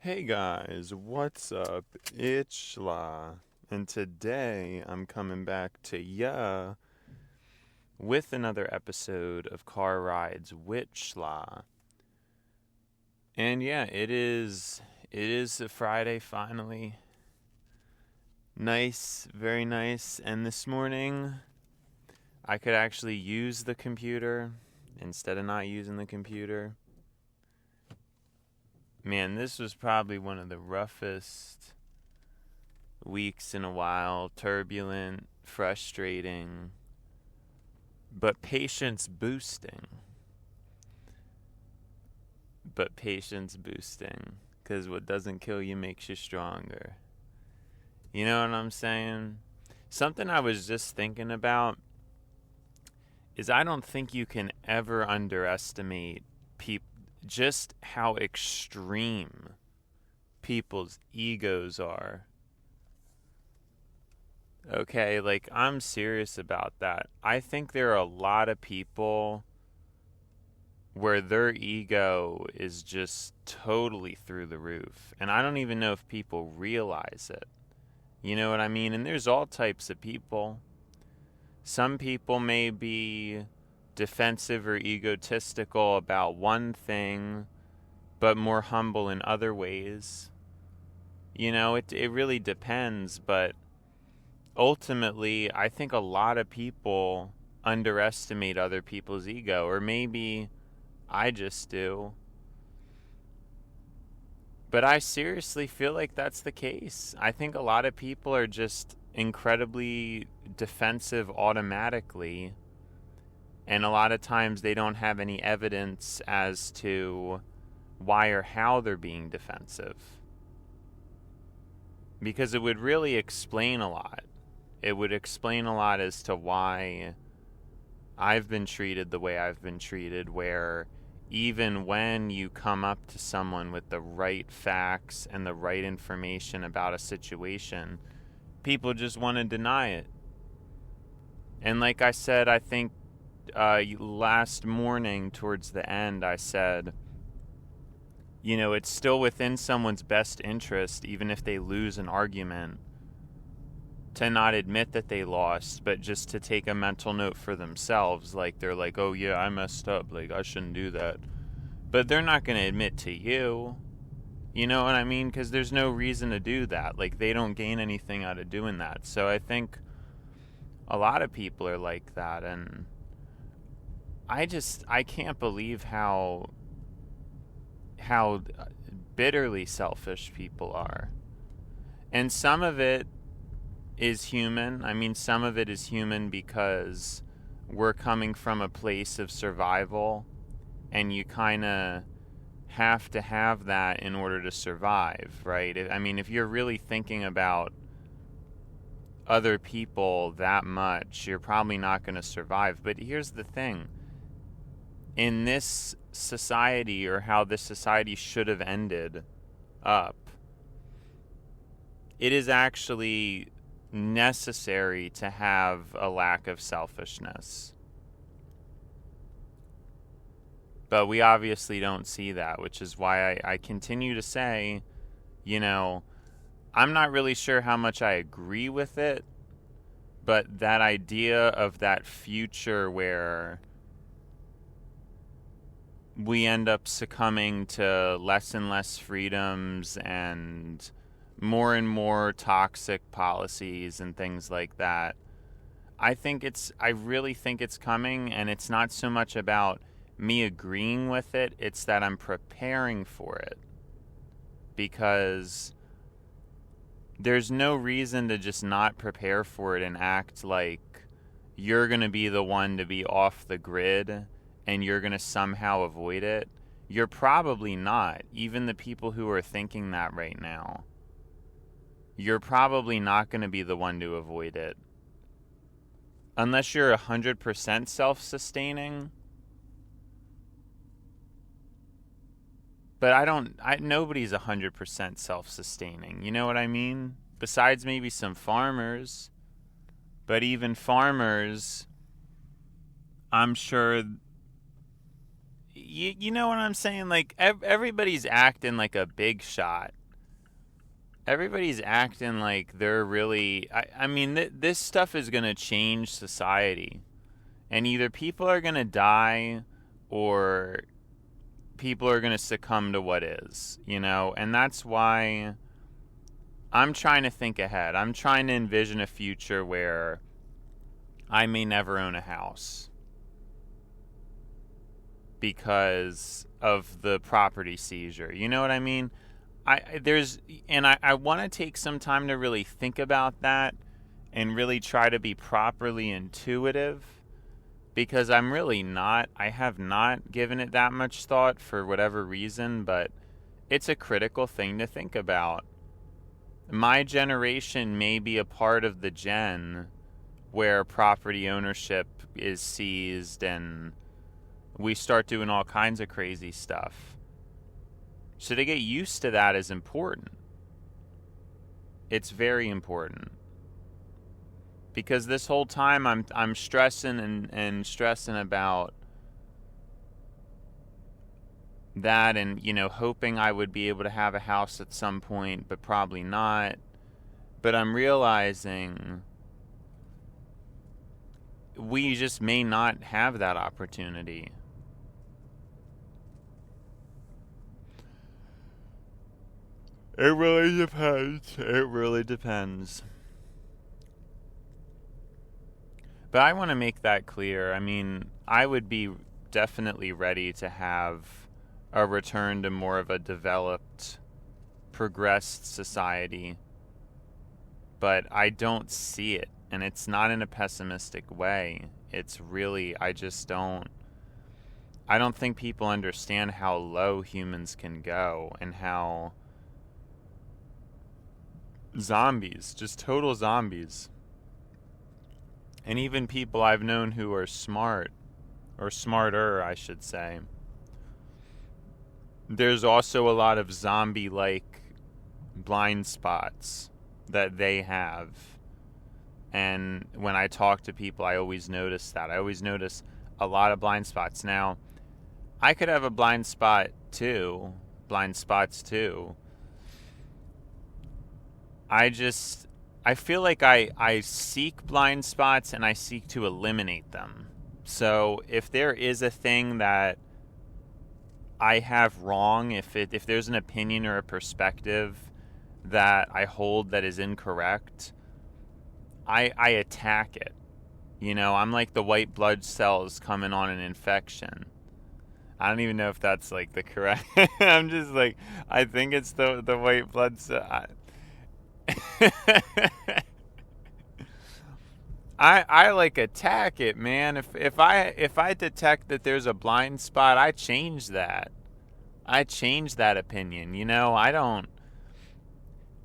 Hey guys, what's up? It's Schla, and today I'm coming back to ya with another episode of Car Rides Wit Schla. And yeah, it is a Friday finally. Nice, very nice. And this morning I could actually use the computer instead of not using the computer. Man, this was probably one of the roughest weeks in a while. Turbulent, frustrating, but patience boosting. Because what doesn't kill you makes you stronger. You know what I'm saying? Something I was just thinking about is I don't think you can ever underestimate just how extreme people's egos are. Okay, like I'm serious about that. I think there are a lot of people where their ego is just totally through the roof. And I don't even know if people realize it. You know what I mean? And there's all types of people. Some people may be defensive or egotistical about one thing, but more humble in other ways. You know, it really depends, but ultimately, I think a lot of people underestimate other people's ego, or maybe I just do. But I seriously feel like that's the case. I think a lot of people are just incredibly defensive automatically, and a lot of times they don't have any evidence as to why or how they're being defensive. Because it would really explain a lot. It would explain a lot as to why I've been treated the way I've been treated, where even when you come up to someone with the right facts and the right information about a situation, people just want to deny it. And like I said, I think last morning towards the end, I said, you know, it's still within someone's best interest, even if they lose an argument, to not admit that they lost, but just to take a mental note for themselves. Like, they're like, oh yeah, I messed up. Like, I shouldn't do that. But they're not going to admit to you. You know what I mean? Because there's no reason to do that. Like, they don't gain anything out of doing that. So I think a lot of people are like that. And I can't believe how bitterly selfish people are. And some of it is human. I mean, some of it is human because we're coming from a place of survival, and you kind of have to have that in order to survive, right? I mean, if you're really thinking about other people that much, you're probably not going to survive. But here's the thing. In this society, or how this society should have ended up, it is actually necessary to have a lack of selfishness. But we obviously don't see that, which is why I continue to say, you know, I'm not really sure how much I agree with it, but that idea of that future where we end up succumbing to less and less freedoms and more toxic policies and things like that, I really think it's coming, and it's not so much about me agreeing with it, it's that I'm preparing for it. Because there's no reason to just not prepare for it and act like you're going to be the one to be off the grid and you're going to somehow avoid it. You're probably not. Even the people who are thinking that right now, you're probably not going to be the one to avoid it. Unless you're 100% self-sustaining. But nobody's 100% self-sustaining. You know what I mean? Besides maybe some farmers. But even farmers, I'm sure, you know what I'm saying? Like, everybody's acting like a big shot. Everybody's acting like they're really... I mean, this stuff is going to change society. And either people are going to die or people are going to succumb to what is, you know? And that's why I'm trying to think ahead. I'm trying to envision a future where I may never own a house because of the property seizure. You know what I mean? I want to take some time to really think about that and really try to be properly intuitive, because I have not given it that much thought for whatever reason, but it's a critical thing to think about. My generation may be a part of the gen where property ownership is seized and we start doing all kinds of crazy stuff. So to get used to that is important. It's very important. Because this whole time I'm stressing and stressing about that, and, you know, hoping I would be able to have a house at some point, but probably not. But I'm realizing we just may not have that opportunity. It really depends. It really depends. But I want to make that clear. I mean, I would be definitely ready to have a return to more of a developed, progressed society. But I don't see it. And it's not in a pessimistic way. It's really, I don't think people understand how low humans can go and how zombies, just total zombies. And even people I've known who are smart, or smarter, I should say, there's also a lot of zombie-like blind spots that they have. And when I talk to people, I always notice that. I always notice a lot of blind spots. Now, I could have a blind spots too. I feel like I seek blind spots and I seek to eliminate them. So if there is a thing that I have wrong, if there's an opinion or a perspective that I hold that is incorrect, I attack it. You know, I'm like the white blood cells coming on an infection. I don't even know if that's like the correct... I'm just like, I think it's the white blood cell... I like attack it, man. If I detect that there's a blind spot, I change that. I change that opinion. You know,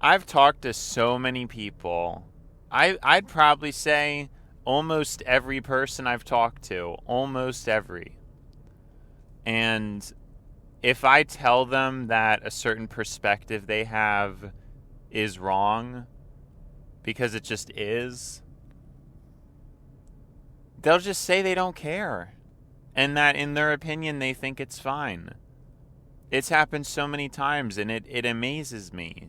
I've talked to so many people. I'd probably say almost every person I've talked to, almost every. And if I tell them that a certain perspective they have is wrong, because it just is, they'll just say they don't care, and that in their opinion they think it's fine. It's happened so many times, and it amazes me.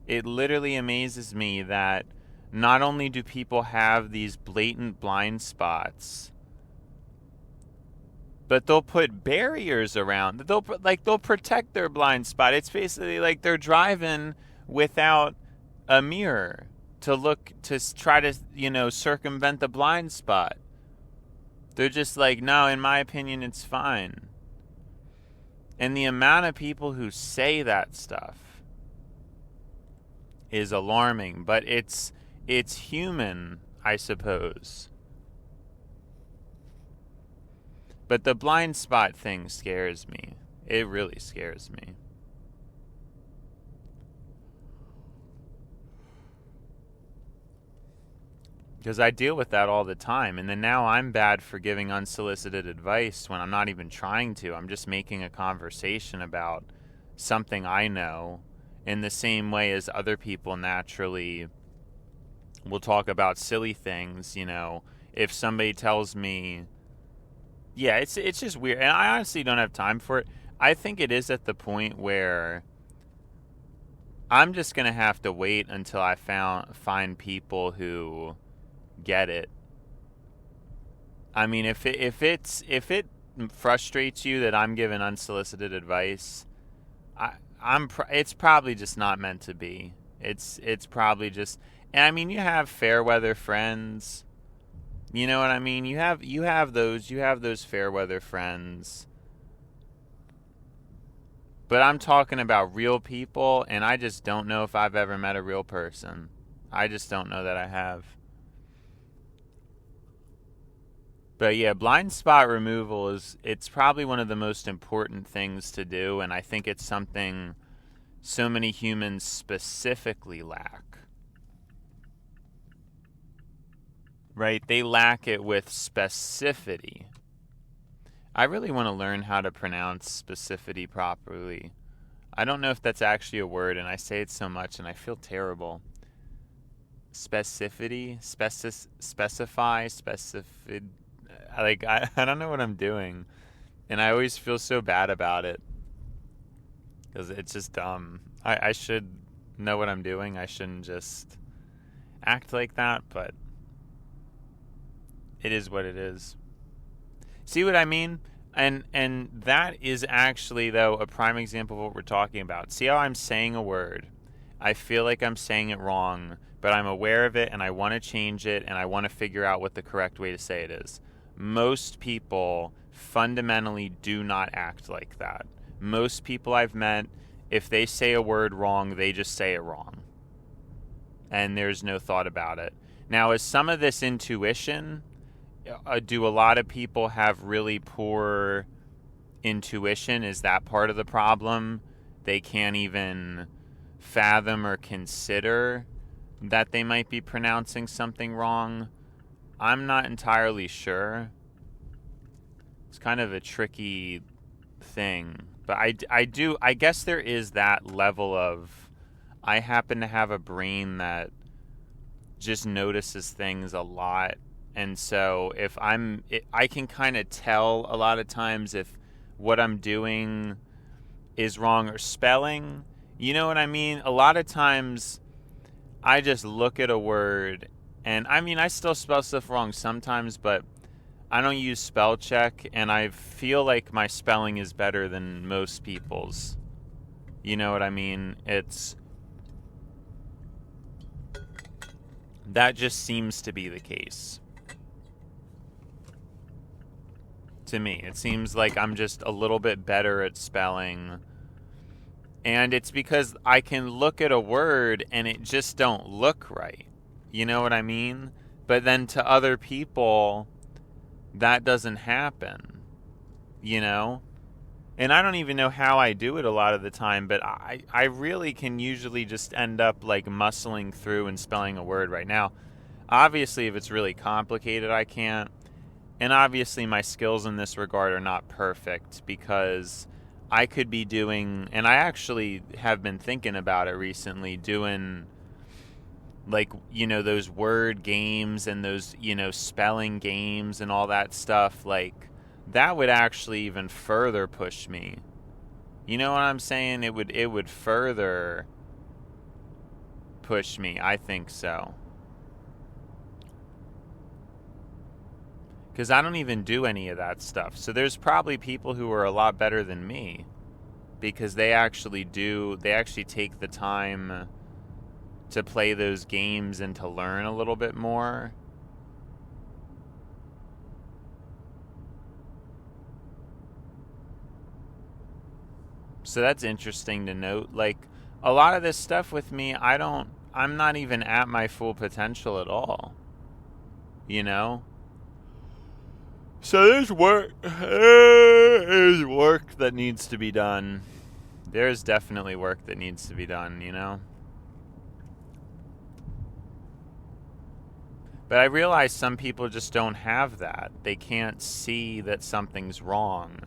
It literally amazes me that not only do people have these blatant blind spots, but they'll put barriers around. They'll protect their blind spot. It's basically like they're driving without a mirror to try to, you know, circumvent the blind spot. They're just like, no, in my opinion, it's fine. And the amount of people who say that stuff is alarming, but it's human, I suppose. But the blind spot thing scares me. It really scares me. Because I deal with that all the time. And then now I'm bad for giving unsolicited advice when I'm not even trying to. I'm just making a conversation about something I know, in the same way as other people naturally will talk about silly things. You know, if somebody tells me Yeah, it's just weird, and I honestly don't have time for it. I think it is at the point where I'm just gonna have to wait until I find people who get it. I mean, if it frustrates you that I'm giving unsolicited advice, it's probably just not meant to be. It's probably just, and I mean, you have fair weather friends. You know what I mean? You have those fair weather friends. But I'm talking about real people, and I just don't know if I've ever met a real person. I just don't know that I have. But yeah, blind spot removal it's probably one of the most important things to do, and I think it's something so many humans specifically lack. Right? They lack it with specificity. I really want to learn how to pronounce specificity properly. I don't know if that's actually a word, and I say it so much, and I feel terrible. Specificity? Specify? Specific? Like, I don't know what I'm doing, and I always feel so bad about it, because it's just dumb. I should know what I'm doing. I shouldn't just act like that, but it is what it is. See what I mean? And that is actually, though, a prime example of what we're talking about. See how I'm saying a word? I feel like I'm saying it wrong, but I'm aware of it, and I want to change it, and I want to figure out what the correct way to say it is. Most people fundamentally do not act like that. Most people I've met, if they say a word wrong, they just say it wrong. And there's no thought about it. Now, is some of this intuition? Do a lot of people have really poor intuition? Is that part of the problem? They can't even fathom or consider that they might be pronouncing something wrong. I'm not entirely sure. It's kind of a tricky thing. But I guess there is that level of, I happen to have a brain that just notices things a lot. And so if I can kind of tell a lot of times if what I'm doing is wrong, or spelling. You know what I mean? A lot of times I just look at a word, and I mean, I still spell stuff wrong sometimes, but I don't use spell check, and I feel like my spelling is better than most people's. You know what I mean? That just seems to be the case. To me, it seems like I'm just a little bit better at spelling, and it's because I can look at a word and it just don't look right. You know what I mean? But then to other people, that doesn't happen, you know? And I don't even know how I do it a lot of the time, but I really can usually just end up like muscling through and spelling a word right now. Obviously, if it's really complicated, I can't. And obviously my skills in this regard are not perfect, because I could be doing, and I actually have been thinking about it recently, doing like, you know, those word games and those, you know, spelling games and all that stuff. Like, that would actually even further push me. You know what I'm saying? It would further push me. I think so. Because I don't even do any of that stuff. So there's probably people who are a lot better than me, because they actually take the time to play those games and to learn a little bit more. So that's interesting to note. Like, a lot of this stuff with me, I'm not even at my full potential at all. You know? So there's work that needs to be done. There's definitely work that needs to be done, you know? But I realize some people just don't have that. They can't see that something's wrong.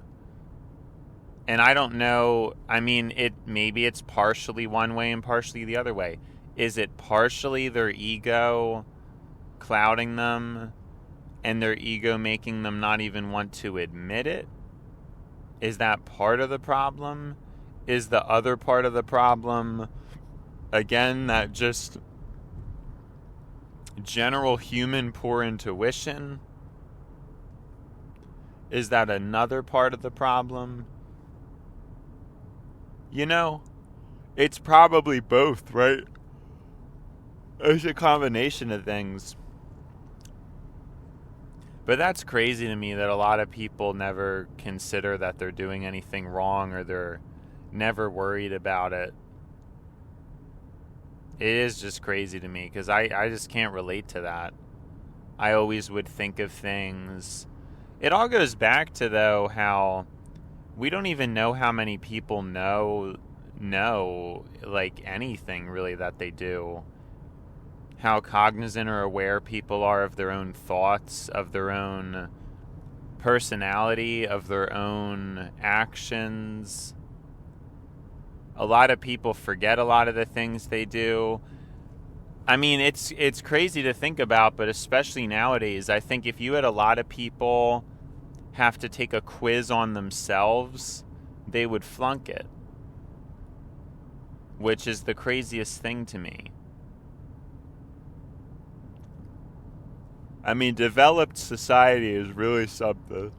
And I don't know, I mean, maybe it's partially one way and partially the other way. Is it partially their ego clouding them? and their ego making them not even want to admit it? Is that part of the problem? Is the other part of the problem, again, that just general human poor intuition? Is that another part of the problem? You know, it's probably both, right? It's a combination of things. But that's crazy to me that a lot of people never consider that they're doing anything wrong, or they're never worried about it. It is just crazy to me because I just can't relate to that. I always would think of things. It all goes back to, though, how we don't even know how many people know like anything really that they do. How cognizant or aware people are of their own thoughts, of their own personality, of their own actions. A lot of people forget a lot of the things they do. I mean, it's crazy to think about, but especially nowadays, I think if you had a lot of people have to take a quiz on themselves, they would flunk it. Which is the craziest thing to me. I mean, developed society is really something.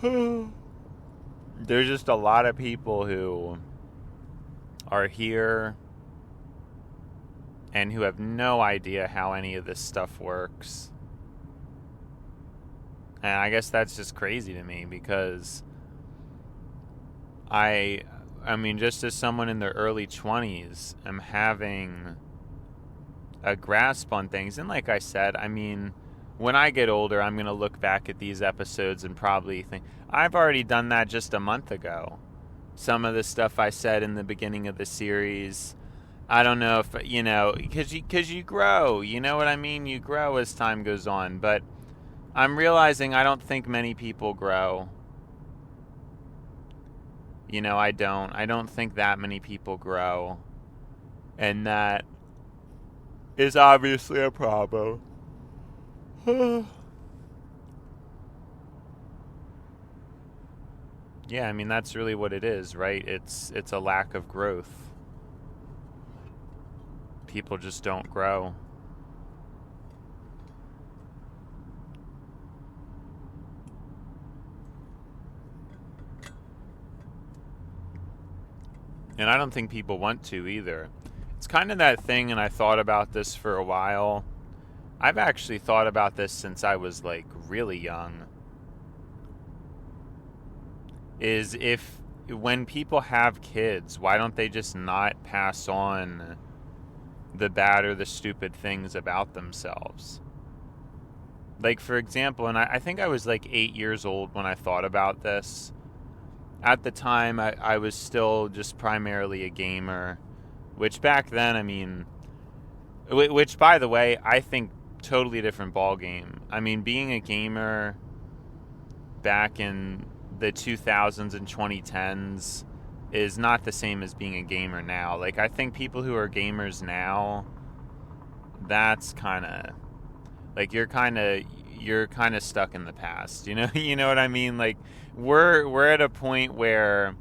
There's just a lot of people who are here and who have no idea how any of this stuff works. And I guess that's just crazy to me because I mean, just as someone in their early 20s, I'm having a grasp on things. And like I said, I mean, when I get older, I'm going to look back at these episodes and probably think, I've already done that just a month ago. Some of the stuff I said in the beginning of the series, I don't know if, because you grow, you know what I mean? You grow as time goes on. But I'm realizing I don't think many people grow. I don't think that many people grow. And that is obviously a problem. Yeah, I mean, that's really what it is, right? It's a lack of growth. People just don't grow. And I don't think people want to either. It's kind of that thing, and I thought about this for a while. I've actually thought about this since I was, like, really young. Is when people have kids, why don't they just not pass on the bad or the stupid things about themselves? Like, for example, and I think I was, like, 8 years old when I thought about this. At the time, I was still just primarily a gamer. Which back then, I mean, which, by the way, I think totally different ball game. I mean, being a gamer back in the 2000s and 2010s is not the same as being a gamer now. Like, I think people who are gamers now, that's kind of like you're kind of stuck in the past. You know what I mean? Like, we're at a point where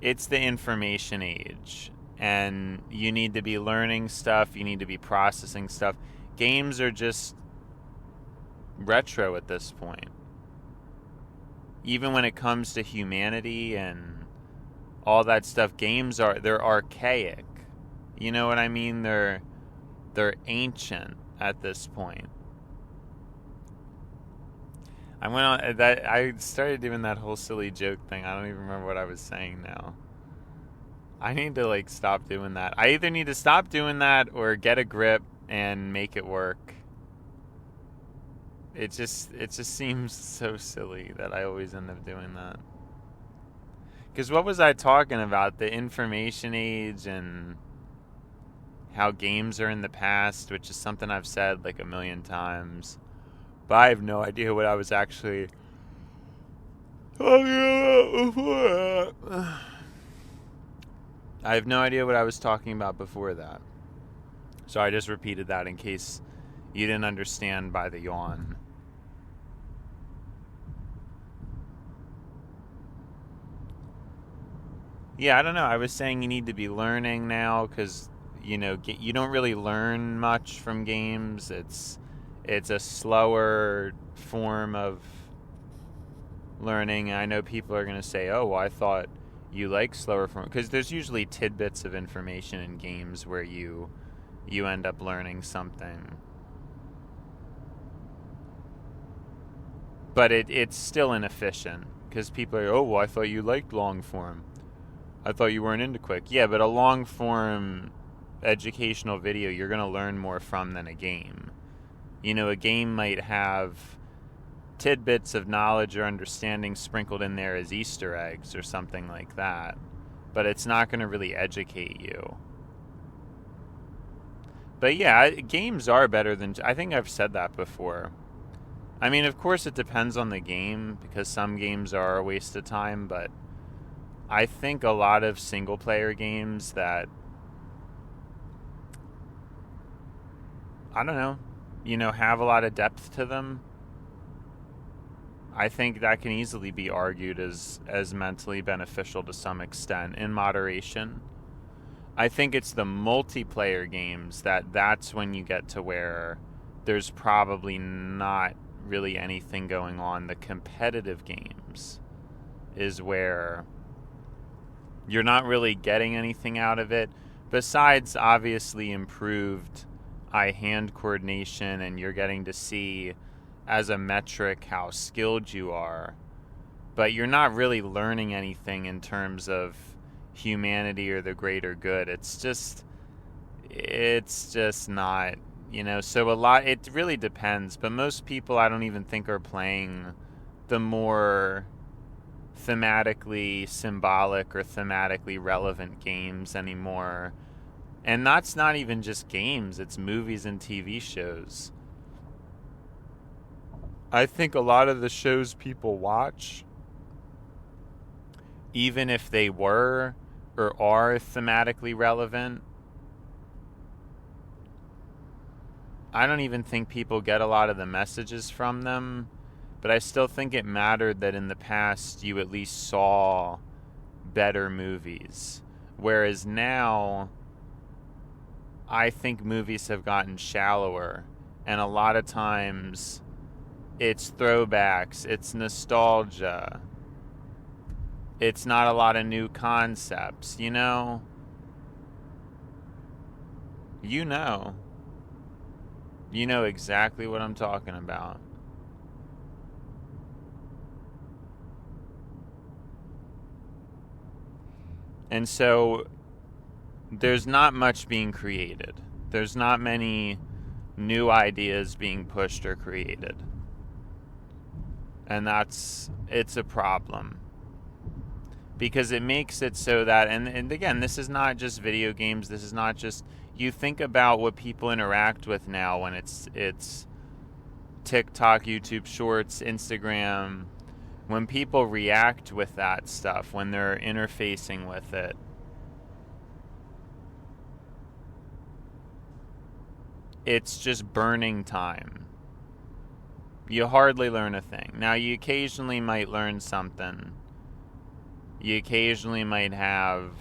it's the information age. And you need to be learning stuff. You need to be processing stuff. Games are just retro at this point. Even when it comes to humanity and all that stuff, they're archaic. You know what I mean? They're ancient at this point. I started doing that whole silly joke thing. I don't even remember what I was saying now. I need to, like, stop doing that. I either need to stop doing that or get a grip and make it work. It just seems so silly that I always end up doing that. Because what was I talking about? The information age and how games are in the past, which is something I've said like a million times. But I have no idea what I was actually talking about before that. I have no idea what I was talking about before that. So I just repeated that in case you didn't understand by the yawn. Yeah, I don't know. I was saying you need to be learning now because, you don't really learn much from games. It's a slower form of learning. I know people are going to say, oh, well, I thought you like slower form, because there's usually tidbits of information in games where you end up learning something. But it's still inefficient because people are, oh, well, I thought you liked long form. I thought you weren't into quick. Yeah, but a long form educational video you're going to learn more from than a game. A game might have tidbits of knowledge or understanding sprinkled in there as Easter eggs or something like that, but it's not going to really educate you. But yeah, games are better than... I think I've said that before. I mean, of course it depends on the game, because some games are a waste of time, but I think a lot of single-player games that, I don't know, have a lot of depth to them, I think that can easily be argued as mentally beneficial to some extent, in moderation. I think it's the multiplayer games that's when you get to where there's probably not really anything going on. The competitive games is where you're not really getting anything out of it, besides obviously improved eye-hand coordination, and you're getting to see as a metric how skilled you are, but you're not really learning anything in terms of humanity or the greater good. It's just not, so a lot, it really depends, but most people I don't even think are playing the more thematically symbolic or thematically relevant games anymore. And that's not even just games, it's movies and TV shows. I think a lot of the shows people watch, even if they were or are thematically relevant, I don't even think people get a lot of the messages from them, but I still think it mattered that in the past you at least saw better movies. Whereas now, I think movies have gotten shallower, and a lot of times it's throwbacks, it's nostalgia, it's not a lot of new concepts, You know exactly what I'm talking about. And so there's not much being created. There's not many new ideas being pushed or created. And it's a problem. Because it makes it so that, and again, this is not just video games, this is not just, you think about what people interact with now when it's TikTok, YouTube Shorts, Instagram, when people react with that stuff, when they're interfacing with it, it's just burning time. You hardly learn a thing. Now, you occasionally might learn something. You occasionally might have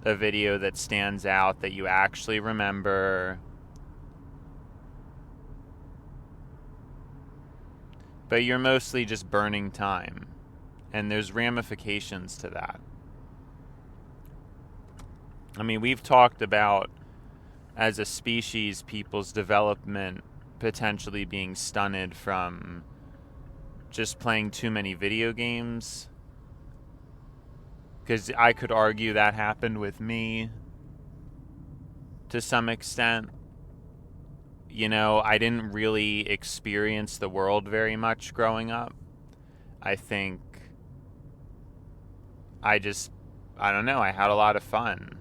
a video that stands out that you actually remember. But you're mostly just burning time. And there's ramifications to that. I mean, we've talked about, as a species, people's development potentially being stunted from just playing too many video games. Because I could argue that happened with me to some extent. I didn't really experience the world very much growing up. I think I don't know, I had a lot of fun.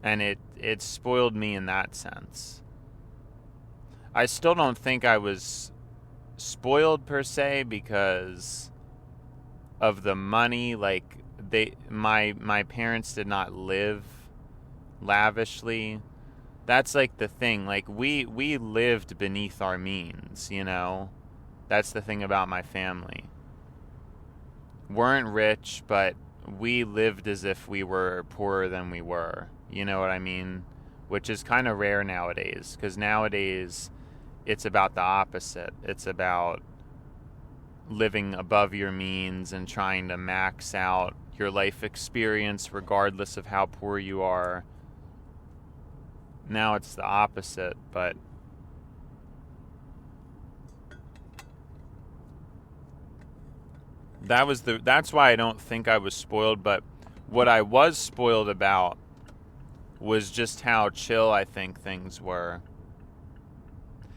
And it spoiled me in that sense. I still don't think I was spoiled per se because of the money. Like, my parents did not live lavishly. That's like the thing. Like we lived beneath our means, you know? That's the thing about my family. Weren't rich, but we lived as if we were poorer than we were. You know what I mean? Which is kind of rare nowadays, because nowadays it's about the opposite. It's about living above your means and trying to max out your life experience regardless of how poor you are. Now it's the opposite, but that's why I don't think I was spoiled, but what I was spoiled about was just how chill I think things were.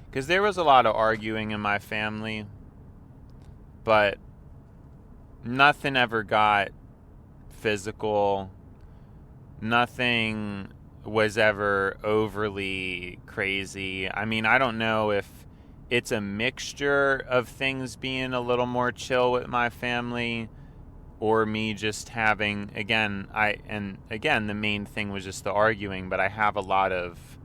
Because there was a lot of arguing in my family, but nothing ever got physical. Nothing was ever overly crazy. I mean, I don't know if it's a mixture of things being a little more chill with my family, or me just having, again, the main thing was just the arguing, but I have a lot of,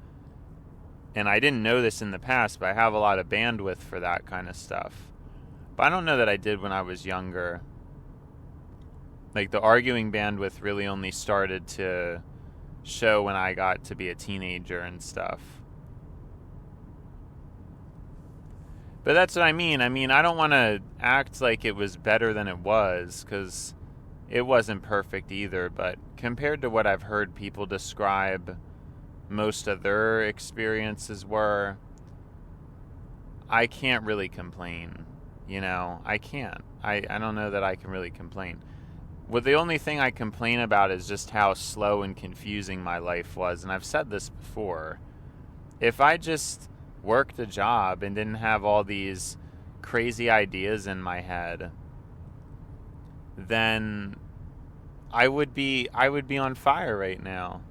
and I didn't know this in the past, but I have a lot of bandwidth for that kind of stuff. But I don't know that I did when I was younger. Like, the arguing bandwidth really only started to show when I got to be a teenager and stuff. But that's what I mean. I mean, I don't want to act like it was better than it was, because it wasn't perfect either. But compared to what I've heard people describe most of their experiences were, I can't really complain. You know, I can't. I don't know that I can really complain. Well, the only thing I complain about is just how slow and confusing my life was. And I've said this before. If I just worked a job and didn't have all these crazy ideas in my head, then I would be on fire right now.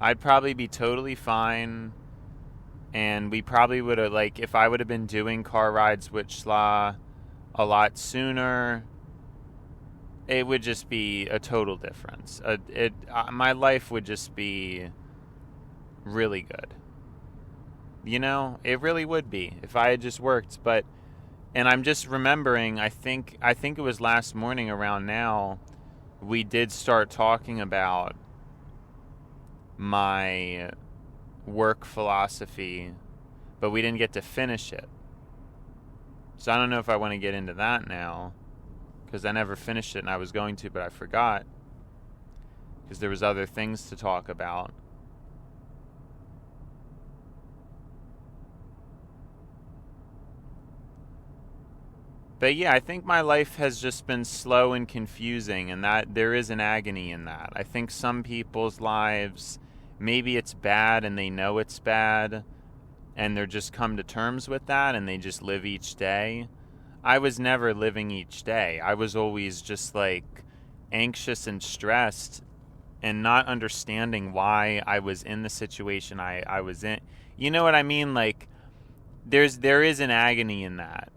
I'd probably be totally fine, and we probably would have, like, if I would have been doing Car Rides Wit Schla a lot sooner, it would just be a total difference. My life would just be really good. You know, it really would be if I had just worked. But, and I'm just remembering, I think it was last morning around now, we did start talking about my work philosophy, but we didn't get to finish it. So I don't know if I want to get into that now, because I never finished it, and I was going to, but I forgot, because there was other things to talk about. But yeah, I think my life has just been slow and confusing, and that there is an agony in that. I think some people's lives, maybe it's bad and they know it's bad, and they're just come to terms with that and they just live each day. I was never living each day. I was always just like anxious and stressed and not understanding why I was in the situation I was in. You know what I mean? Like, there is an agony in that.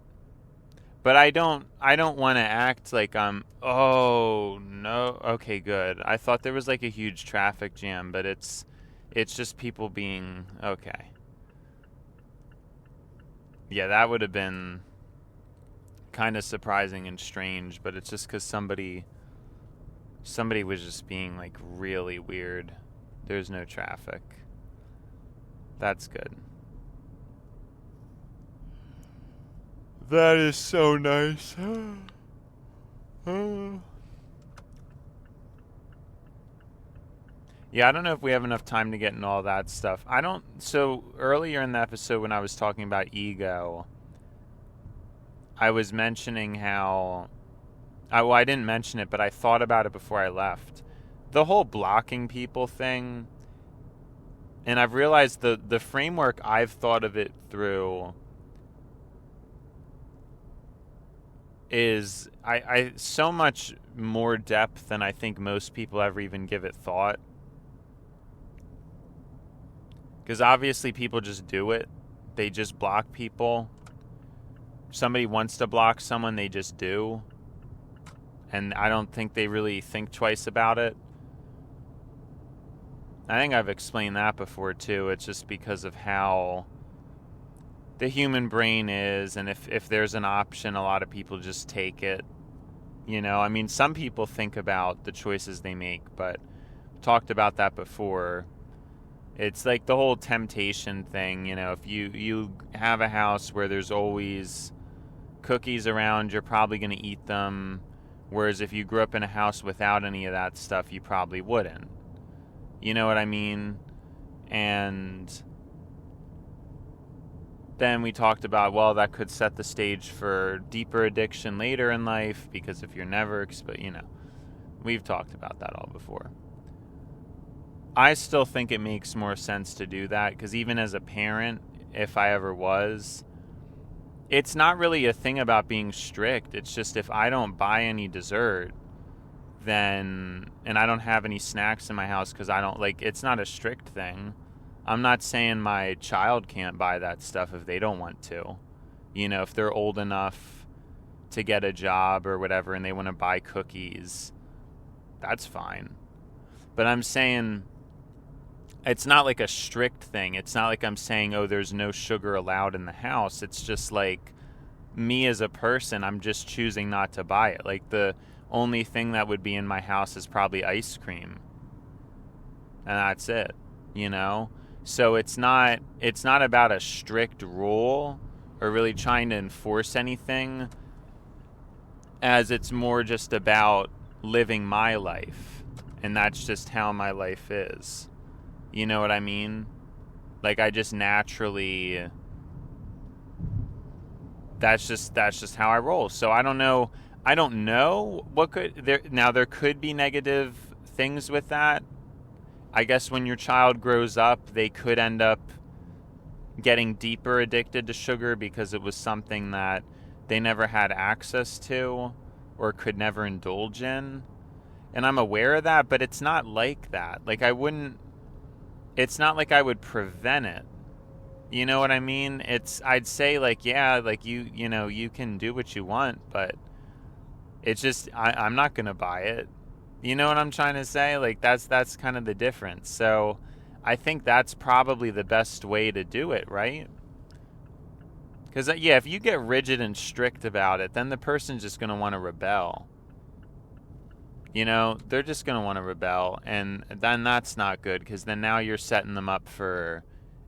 But I don't want to act like oh no, okay, good. I thought there was like a huge traffic jam, but it's just people being okay. Yeah, that would have been kind of surprising and strange, but it's just because somebody was just being like really weird. There's no traffic. That's good. That is so nice. Yeah, I don't know if we have enough time to get into all that stuff. So earlier in the episode when I was talking about ego, I was mentioning how, I didn't mention it, but I thought about it before I left. The whole blocking people thing, and I've realized the framework I've thought of it through is I so much more depth than I think most people ever even give it thought. Because obviously people just do it. They just block people. Somebody wants to block someone, they just do. And I don't think they really think twice about it. I think I've explained that before too. It's just because of how the human brain is, and if there's an option, a lot of people just take it. You know, I mean, some people think about the choices they make, but talked about that before. It's like the whole temptation thing. You know, if you have a house where there's always cookies around, you're probably going to eat them. Whereas if you grew up in a house without any of that stuff, you probably wouldn't. You know what I mean? And then we talked about, well, that could set the stage for deeper addiction later in life, because if you're never, you know, we've talked about that all before. I still think it makes more sense to do that, because even as a parent, if I ever was, it's not really a thing about being strict. It's just if I don't buy any dessert, then, and I don't have any snacks in my house because I don't, like, it's not a strict thing. I'm not saying my child can't buy that stuff if they don't want to. You know, if they're old enough to get a job or whatever and they want to buy cookies, that's fine. But I'm saying it's not like a strict thing. It's not like I'm saying, oh, there's no sugar allowed in the house. It's just like me as a person, I'm just choosing not to buy it. Like the only thing that would be in my house is probably ice cream. And that's it, you know? So it's not about a strict rule or really trying to enforce anything, as it's more just about living my life. And that's just how my life is. You know what I mean? Like I just naturally, that's just how I roll. So I don't know what there could be negative things with that. I guess when your child grows up, they could end up getting deeper addicted to sugar because it was something that they never had access to or could never indulge in. And I'm aware of that, but it's not like that. Like it's not like I would prevent it. You know what I mean? I'd say like, yeah, like you know, you can do what you want, but it's just, I'm not going to buy it. You know what I'm trying to say? Like that's kind of the difference. So I think that's probably the best way to do it, right? Because, yeah, if you get rigid and strict about it, then the person's just going to want to rebel. You know, they're just going to want to rebel, and then that's not good, because then now you're setting them up for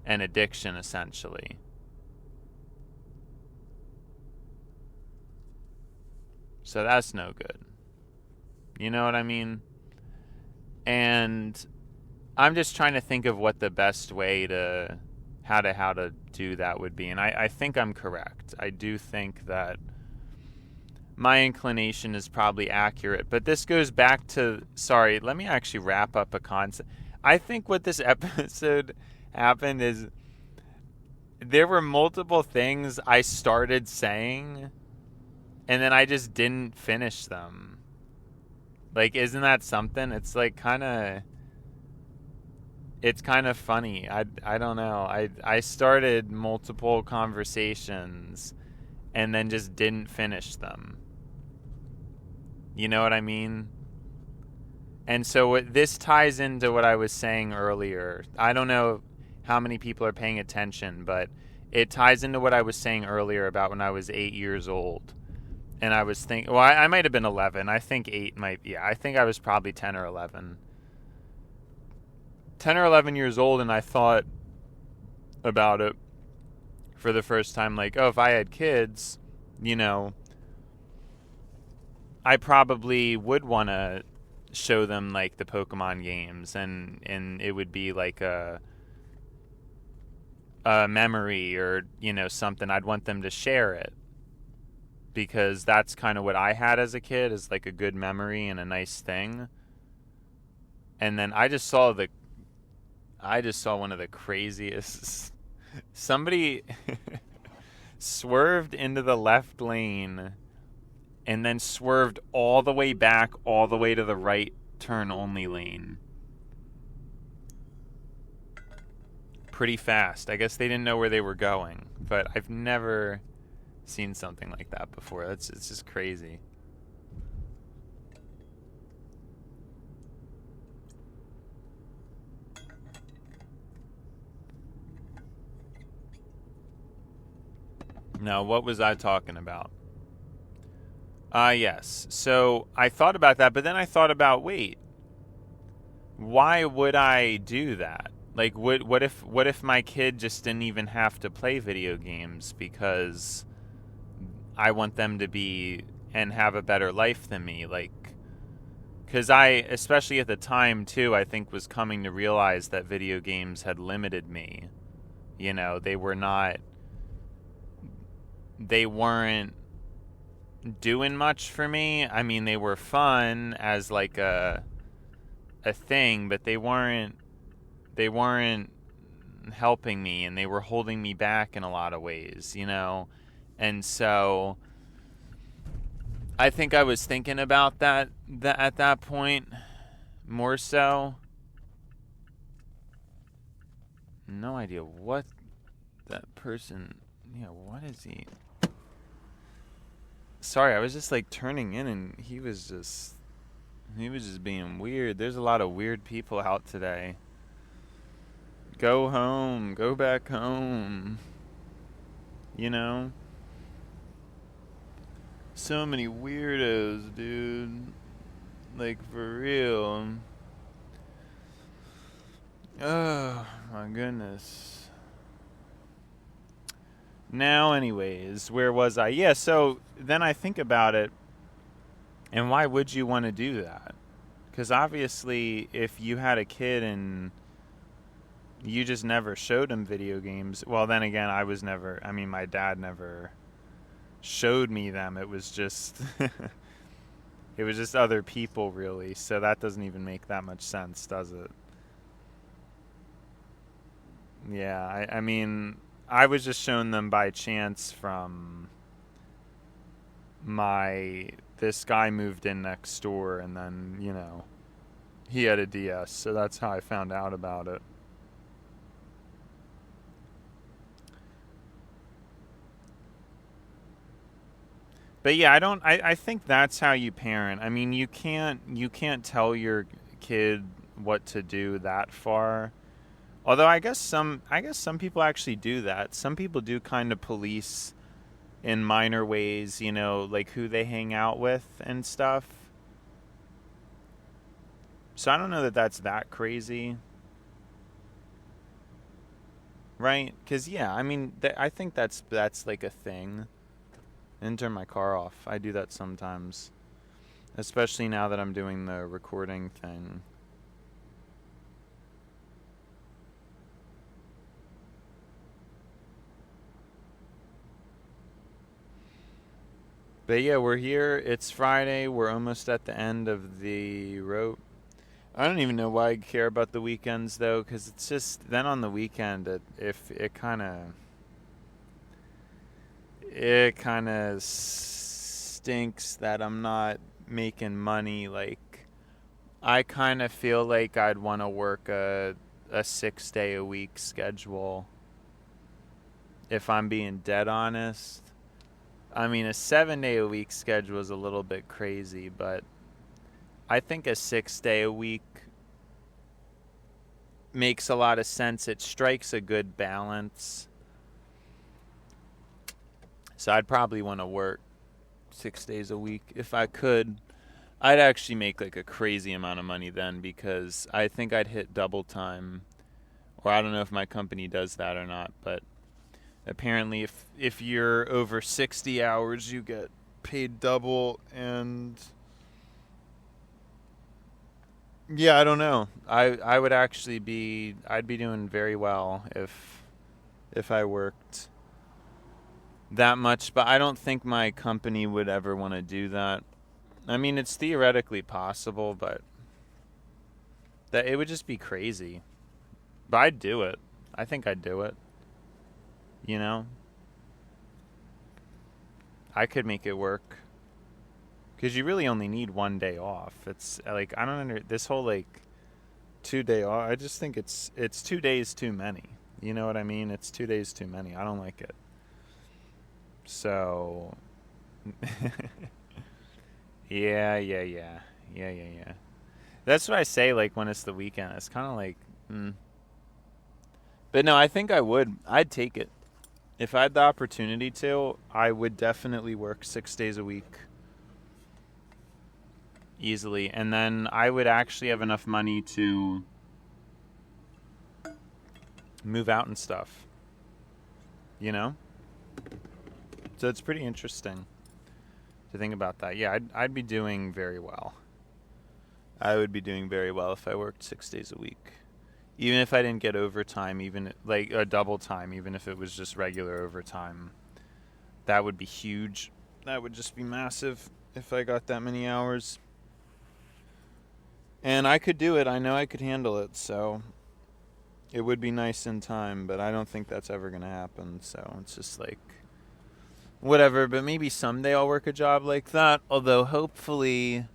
an addiction, essentially. So that's no good. You know what I mean? And I'm just trying to think of what the best way to how to do that would be. And I think I'm correct. I do think that my inclination is probably accurate. But this goes back to, sorry, let me actually wrap up a concept. I think what this episode happened is there were multiple things I started saying and then I just didn't finish them. Like, isn't that something? It's like it's kind of funny. I don't know. I started multiple conversations and then just didn't finish them. You know what I mean? And so this ties into what I was saying earlier. I don't know how many people are paying attention, but it ties into what I was saying earlier about when I was 8 years old. And I was thinking, well, I might have been 11. I think 8 might, yeah, I think I was probably 10 or 11. 10 or 11 years old, and I thought about it for the first time, like, oh, if I had kids, you know, I probably would want to show them, like, the Pokemon games, and it would be like a memory or, you know, something. I'd want them to share it, because that's kind of what I had as a kid, is like a good memory and a nice thing. And then I just saw one of the craziest. Somebody swerved into the left lane and then swerved all the way back, all the way to the right turn only lane. Pretty fast. I guess they didn't know where they were going, but I've never seen something like that before. It's just crazy. Now, what was I talking about? Yes. So I thought about that, but then I thought about, wait, why would I do that? Like, what if my kid just didn't even have to play video games because I want them to be and have a better life than me? Like, because I, especially at the time too, I think was coming to realize that video games had limited me. You know, they weren't doing much for me. I mean, they were fun as like a thing, but they weren't helping me, and they were holding me back in a lot of ways, you know. And so I think I was thinking about that at that point more so. No idea what that person, what is he? Sorry, I was just like turning in, and he was just being weird. There's a lot of weird people out today. Go home, go back home. You know? So many weirdos, dude. Like, for real. Oh, my goodness. Now, anyways, where was I? Yeah, so then I think about it, and why would you want to do that? Because obviously, if you had a kid and you just never showed him video games, well, then again, my dad never showed me them. It was just it was just other people, really. So that doesn't even make that much sense, does it? Yeah, I mean, I was just shown them by chance from this guy moved in next door, and then, he had a DS, so that's how I found out about it. But yeah, I think that's how you parent. I mean, you can't tell your kid what to do that far. Although I guess some people actually do that. Some people do kind of police in minor ways, like who they hang out with and stuff. So I don't know that that's that crazy. Right? Cuz yeah, I mean, I think that's like a thing. And turn my car off. I do that sometimes. Especially now that I'm doing the recording thing. But yeah, we're here. It's Friday. We're almost at the end of the rope. I don't even know why I care about the weekends, though, because it's just, then on the weekend, it kind of stinks that I'm not making money. Like, I kind of feel like I'd want to work a 6-day-a-week schedule, if I'm being dead honest. I mean, a 7-day-a-week schedule is a little bit crazy, but I think a 6-day-a-week makes a lot of sense. It strikes a good balance. So I'd probably want to work 6 days a week if I could. I'd actually make like a crazy amount of money then, because I think I'd hit double time. Or I don't know if my company does that or not, but apparently if you're over 60 hours, you get paid double. And yeah, I don't know. I would actually I'd be doing very well if I worked that much, but I don't think my company would ever want to do that. I mean, it's theoretically possible, but that it would just be crazy. But I'd do it. I think I'd do it. I could make it work. Because you really only need 1 day off. It's like, I don't this whole like 2-day off. I just think it's 2 days too many. You know what I mean? It's 2 days too many. I don't like it. So, yeah. That's what I say, like, when it's the weekend. It's kind of like, But no, I think I would. I'd take it. If I had the opportunity to, I would definitely work 6 days a week. Easily. And then I would actually have enough money to move out and stuff. You know? So it's pretty interesting to think about that. Yeah, I'd be doing very well. I would be doing very well if I worked 6 days a week. Even if I didn't get overtime, even like a double time, even if it was just regular overtime. That would be huge. That would just be massive if I got that many hours. And I could do it. I know I could handle it, so it would be nice in time, but I don't think that's ever going to happen. So it's just like, whatever. But maybe someday I'll work a job like that. Although hopefully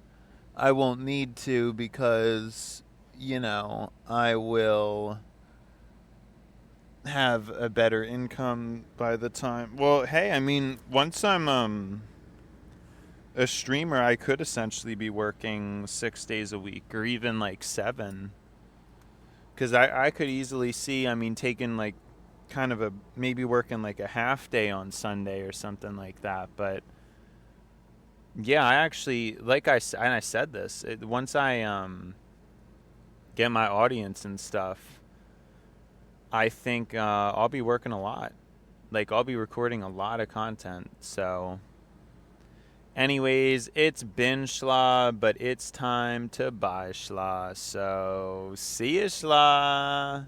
I won't need to because, you know, I will have a better income by the time. Well, hey, I mean, once I'm a streamer, I could essentially be working 6 days a week or even like 7. Because I could easily see, I mean, taking like kind of maybe working like a half day on Sunday or something like that. But yeah, I actually, I said this, once I get my audience and stuff, I think I'll be working a lot. Like, I'll be recording a lot of content, so... Anyways, it's been Schla, but it's time to buy Schla. So, see ya, Schla.